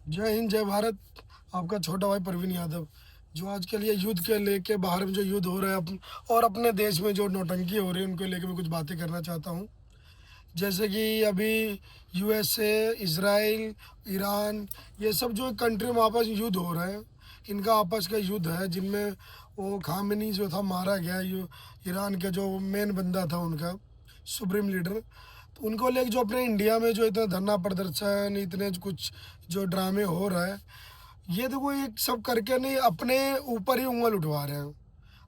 जय हिंद जय भारत। आपका छोटा भाई प्रवीण यादव, जो आज के लिए युद्ध के लेके बाहर में जो युद्ध हो रहा है और अपने देश में जो नौटंकी हो रही है उनको लेके मैं कुछ बातें करना चाहता हूँ। जैसे कि अभी यूएसए, इजराइल, ईरान, ये सब जो कंट्री में आपस में युद्ध हो रहा है, इनका आपस का युद्ध है जिनमें वो खामेनी जो था मारा गया। ईरान के जो मेन बंदा था उनका सुप्रीम लीडर, तो उनको लेके जो अपने इंडिया में जो इतना धरना प्रदर्शन, इतने कुछ जो ड्रामे हो रहा है, ये देखो ये सब करके नहीं अपने ऊपर ही उंगल उठवा रहे हैं।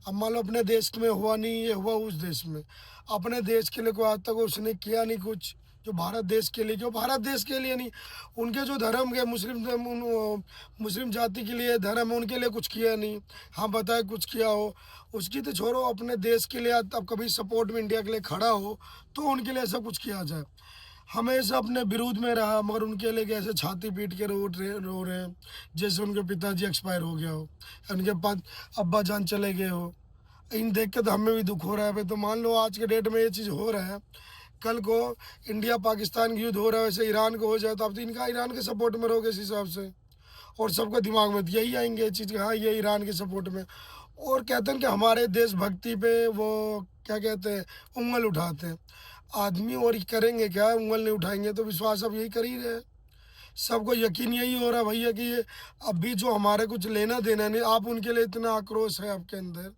अब मान लो अपने देश में हुआ नहीं, ये हुआ उस देश में। अपने देश के लिए कोई आज तक उसने किया नहीं कुछ, जो भारत देश के लिए, जो भारत देश के लिए नहीं, उनके जो धर्म के मुस्लिम जाति के लिए धर्म है उनके लिए कुछ किया नहीं। हाँ बताए कुछ किया हो, उसकी तो छोड़ो, अपने देश के लिए अब कभी सपोर्ट में इंडिया के लिए खड़ा हो तो उनके लिए ऐसा कुछ किया जाए। हमेशा अपने विरोध में रहा, मगर उनके लिए कैसे छाती पीट के रो रहे हैं जैसे उनके पिताजी एक्सपायर हो गया हो, उनके पास अब्बा जान चले गए हो। इन देख के तो हमें भी दुख हो रहा है भाई। तो मान लो आज के डेट में ये चीज़ हो रहा है, कल को इंडिया पाकिस्तान की युद्ध हो रहा है वैसे ईरान को हो जाए, तो आप तो इनका ईरान के सपोर्ट में रहोगे इस हिसाब से। और सबका दिमाग में तो यही आएंगे ये चीज़, हाँ ये ईरान के सपोर्ट में। और कहते हैं कि हमारे देशभक्ति पे वो क्या कहते हैं, उंगल उठाते हैं। आदमी और करेंगे क्या, उंगल नहीं उठाएंगे तो विश्वास अब यही कर ही रहे हैं। सबको यकीन यही हो रहा है भैया कि ये अभी जो हमारे कुछ लेना देना नहीं, आप उनके लिए इतना आक्रोश है आपके अंदर,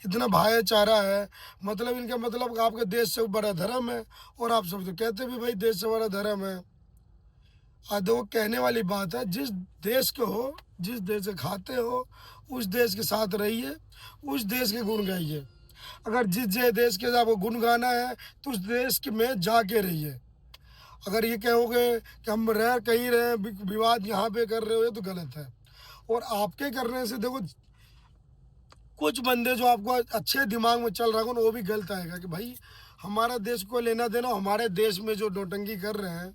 इतना भाईचारा है। मतलब इनका मतलब आपके देश से बड़ा धर्म है, और आप सब तो कहते भी भाई देश से बड़ा धर्म है। दो कहने वाली बात है, जिस देश के हो, जिस देश से खाते हो, उस देश के साथ रहिए, उस देश के गुण गाइए। अगर जिस देश के आपको गुण गाना है तो उस देश के में जाके रहिए। अगर ये कहोगे कि हम रह कहीं रहे, विवाद यहाँ पे कर रहे हो, ये तो गलत है। और आपके करने से देखो कुछ बंदे जो आपको अच्छे दिमाग में चल रहा होगा वो भी गलत आएगा कि भाई हमारा देश को लेना देना। हमारे देश में जो नौटंकी कर रहे हैं,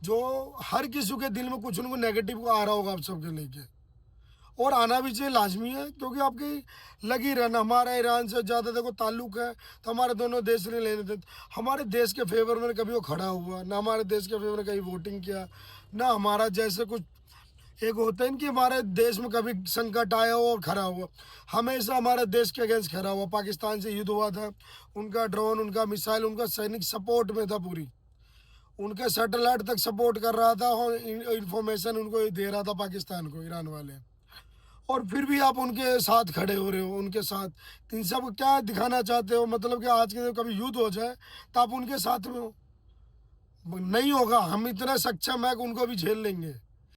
जो हर किसी के दिल में कुछ न कुछ नेगेटिव आ रहा होगा आप सबके लेके, और आना भी चाहिए, लाजमी है। क्योंकि आपकी लगी रहना, हमारा ईरान से ज़्यादा देखो ताल्लुक है, तो हमारे दोनों देश ने लेने देते। हमारे देश के फेवर में कभी वो खड़ा हुआ ना, हमारे देश के फेवर में कभी वोटिंग किया ना, हमारा जैसे कुछ एक होता है कि हमारे देश में कभी संकट आया हो और खड़ा हुआ, हमेशा हमारे देश के अगेंस्ट खड़ा हुआ। पाकिस्तान से युद्ध हुआ था, उनका ड्रोन, उनका मिसाइल, उनका सैनिक सपोर्ट में था पूरी, उनके सैटेलाइट तक सपोर्ट कर रहा था और इंफॉर्मेशन उनको दे रहा था पाकिस्तान को, ईरान वाले। और फिर भी आप उनके साथ खड़े हो रहे हो, उनके साथ। इन सब क्या दिखाना चाहते हो, मतलब कि आज के कभी युद्ध हो जाए तो आप उनके साथ में हो। नहीं होगा, हम इतने सक्षम है कि उनको भी झेल लेंगे।